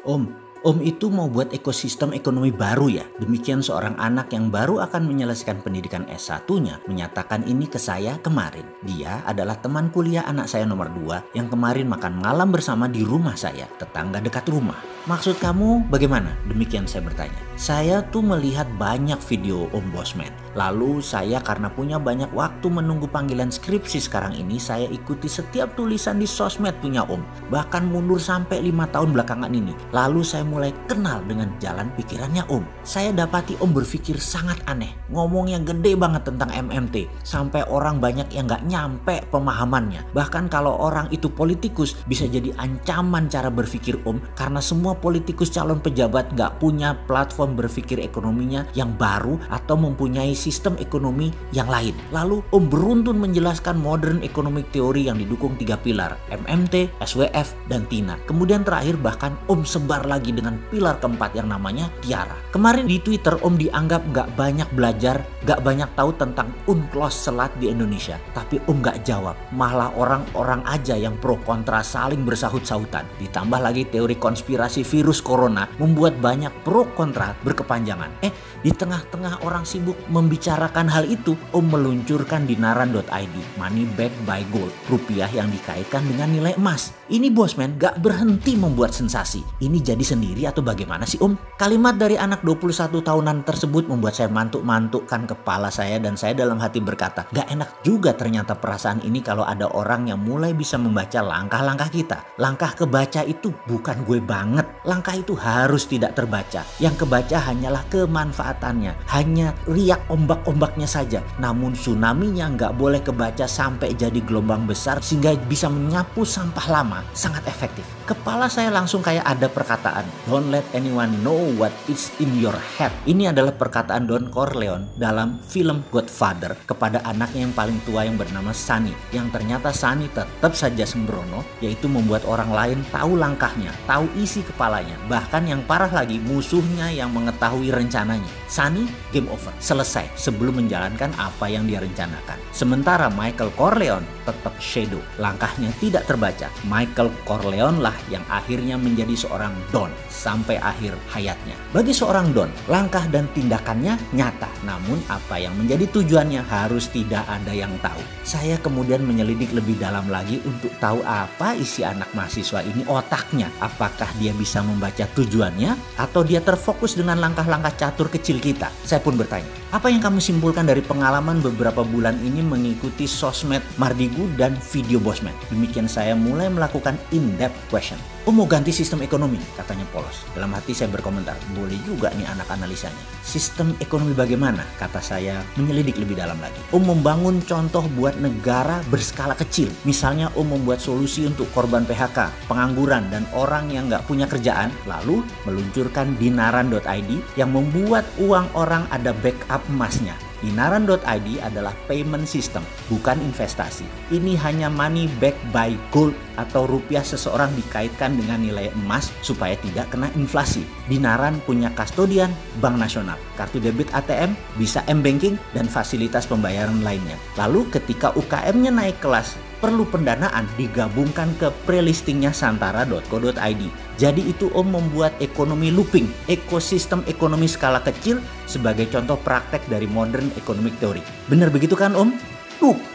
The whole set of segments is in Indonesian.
Om itu mau buat ekosistem ekonomi baru ya? Demikian seorang anak yang baru akan menyelesaikan pendidikan S1-nya menyatakan ini ke saya kemarin. Dia adalah teman kuliah anak saya nomor 2 yang kemarin makan malam bersama di rumah saya, tetangga dekat rumah. Maksud kamu bagaimana? Demikian saya bertanya. Saya tuh melihat banyak video Om Bosman. Lalu saya karena punya banyak waktu menunggu panggilan skripsi sekarang ini, saya ikuti setiap tulisan di sosmed punya Om. Bahkan mundur sampai 5 tahun belakangan ini. Lalu saya mulai kenal dengan jalan pikirannya Om. Saya dapati Om berpikir sangat aneh. Ngomongnya gede banget tentang MMT. Sampai orang banyak yang gak nyampe pemahamannya. Bahkan kalau orang itu politikus bisa jadi ancaman cara berpikir Om. Karena semua politikus calon pejabat gak punya platform berpikir ekonominya yang baru atau mempunyai sistem ekonomi yang lain. Lalu Om beruntun menjelaskan modern economic theory yang didukung 3 pilar. MMT, SWF, dan TINA. Kemudian terakhir bahkan Om sebar lagi dengan pilar keempat yang namanya Tiara. Kemarin di Twitter Om dianggap gak banyak belajar, gak banyak tahu tentang UNCLOS selat di Indonesia. Tapi Om gak jawab. Malah orang-orang aja yang pro kontra saling bersahut-sahutan. Ditambah lagi teori konspirasi virus corona membuat banyak pro kontra berkepanjangan. Di tengah-tengah orang sibuk membicarakan hal itu, Om meluncurkan dinaran.id, money backed by gold, rupiah yang dikaitkan dengan nilai emas. Ini Bosman gak berhenti membuat sensasi. Ini jadi sendiri atau bagaimana sih Om? Kalimat dari anak 21 tahunan tersebut membuat saya mantuk-mantukkan kepala saya dan saya dalam hati berkata, gak enak juga ternyata perasaan ini kalau ada orang yang mulai bisa membaca langkah-langkah kita. Langkah kebaca itu bukan gue banget. Langkah itu harus tidak terbaca. Yang kebaca hanyalah kemanfaatannya. Hanya riak ombak-ombaknya saja. Namun tsunami-nya nggak boleh kebaca sampai jadi gelombang besar sehingga bisa menyapu sampah lama. Sangat efektif. Kepala saya langsung kayak ada perkataan, don't let anyone know what is in your head. Ini adalah perkataan Don Corleone dalam film Godfather kepada anaknya yang paling tua yang bernama Sonny. Yang ternyata Sonny tetap saja sembrono, yaitu membuat orang lain tahu langkahnya, tahu isi kepalanya. Bahkan yang parah lagi, musuhnya yang mengetahui rencananya. Sonny game over, selesai sebelum menjalankan apa yang dia rencanakan. Sementara Michael Corleone tetap shadow, langkahnya tidak terbaca. Michael Corleone lah yang akhirnya menjadi seorang Don sampai akhir hayatnya. Bagi seorang Don, langkah dan tindakannya nyata, namun apa yang menjadi tujuannya harus tidak ada yang tahu. Saya kemudian menyelidik lebih dalam lagi untuk tahu apa isi anak mahasiswa ini otaknya. Apakah dia bisa membaca tujuannya atau dia terfokus dengan langkah-langkah catur kecil kita? Saya pun bertanya, apa yang kamu simpulkan dari pengalaman beberapa bulan ini mengikuti sosmed Mardigu dan video Bosman? Demikian saya mulai melakukan in-depth question. Mau ganti sistem ekonomi, katanya polos. Dalam hati saya berkomentar, boleh juga nih anak analisanya. Sistem ekonomi bagaimana? Kata saya menyelidik lebih dalam lagi. Membangun contoh buat negara berskala kecil. Misalnya membuat solusi untuk korban PHK, pengangguran, dan orang yang nggak punya kerjaan. Lalu meluncurkan dinaran.id yang membuat uang orang ada backup emasnya. Dinaran.id adalah payment system, bukan investasi. Ini hanya money backed by gold atau rupiah seseorang dikaitkan dengan nilai emas supaya tidak kena inflasi. Dinaran punya kastodian Bank Nasional, kartu debit ATM, bisa M-Banking, dan fasilitas pembayaran lainnya. Lalu ketika UKM-nya naik kelas, perlu pendanaan digabungkan ke prelistingnya santara.co.id. Jadi itu membuat ekonomi looping, ekosistem ekonomi skala kecil sebagai contoh praktek dari modern economic theory. Benar begitu kan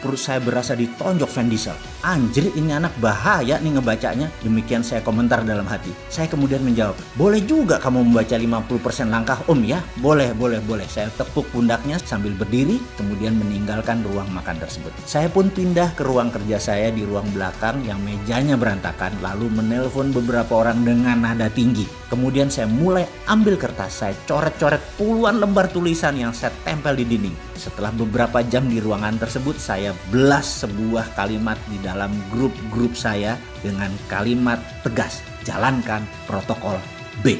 perut saya berasa ditonjok Van Diesel. Anjir, ini anak bahaya nih ngebacanya. Demikian saya komentar dalam hati. Saya kemudian menjawab, boleh juga kamu membaca 50% langkah ya? Boleh. Saya tepuk pundaknya sambil berdiri, kemudian meninggalkan ruang makan tersebut. Saya pun pindah ke ruang kerja saya di ruang belakang yang mejanya berantakan, lalu menelpon beberapa orang dengan nada tinggi. Kemudian saya mulai ambil kertas, saya coret-coret puluhan lembar tulisan yang saya tempel di dinding. Setelah beberapa jam di ruangan tersebut, saya blast sebuah kalimat di dalam grup-grup saya dengan kalimat tegas, jalankan protokol B.